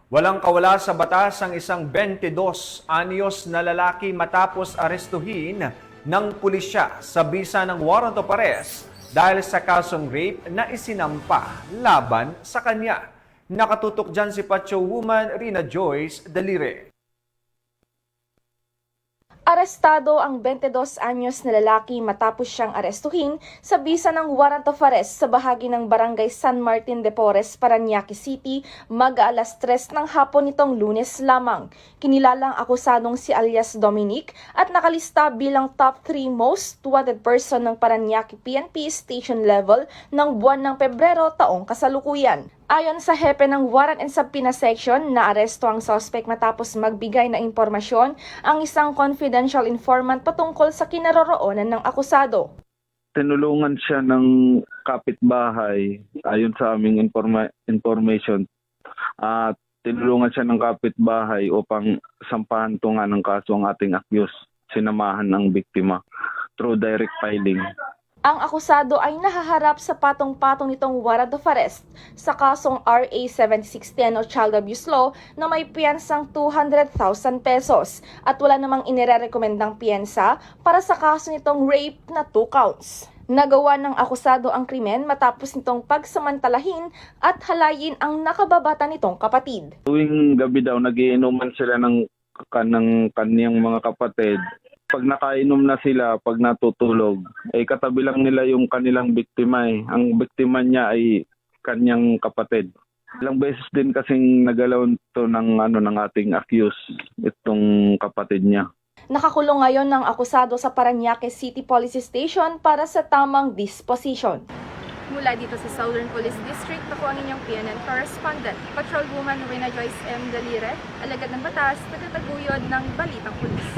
Walang kawala sa batas ang isang 22 anyos na lalaki matapos arestuhin ng pulisya sa bisa ng warrant of arrest dahil sa kasong rape na isinampa laban sa kanya. Nakatutok dyan si Pacho Woman Rina Joyce Dalire. Arestado ang 22 anyos na lalaki matapos siyang arestuhin sa bisa ng warrant of arrest sa bahagi ng Barangay San Martin de Porres, Parañaque City, mag-aalas 3 ng hapon nitong Lunes lamang. Kinilalang akusadong si alias Dominic at nakalista bilang top 3 most wanted person ng Parañaque PNP station level ng buwan ng Pebrero taong kasalukuyan. Ayon sa hepe ng Warrant and Subpoena Section, naaresto ang suspect matapos magbigay na impormasyon ang isang confidential informant patungkol sa kinaroroonan ng akusado. Tinulungan siya ng kapitbahay ayon sa aming information at tinulungan siya ng kapitbahay upang sampahan tunga ng kaso ang ating accused, sinamahan ng biktima through direct filing. Ang akusado ay nahaharap sa patong-patong nitong warrant of arrest sa kasong RA 7610 o Child Abuse Law na may piyansang 200,000 pesos at wala namang inirerekomendang piyansa para sa kaso nitong rape na 2 counts. Nagawa ng akusado ang krimen matapos nitong pagsamantalahin at halayin ang nakababata nitong kapatid. Tuwing gabi daw nagiinuman sila ng kaniyang mga kapatid. Pag nakainom na sila, pag natutulog, ay katabi lang nila yung kanilang biktima. Ang biktima niya ay kanyang kapatid. Ilang beses din kasing nagalaw to ng ating accused, itong kapatid niya. Nakakulong ngayon ng akusado sa Parañaque City Police Station para sa tamang disposition. Mula dito sa Southern Police District, ako ang inyong PNN correspondent, Patrolwoman Rina Joyce M. Dalire, alagad ng batas, tagataguyod ng Balitang Pulis.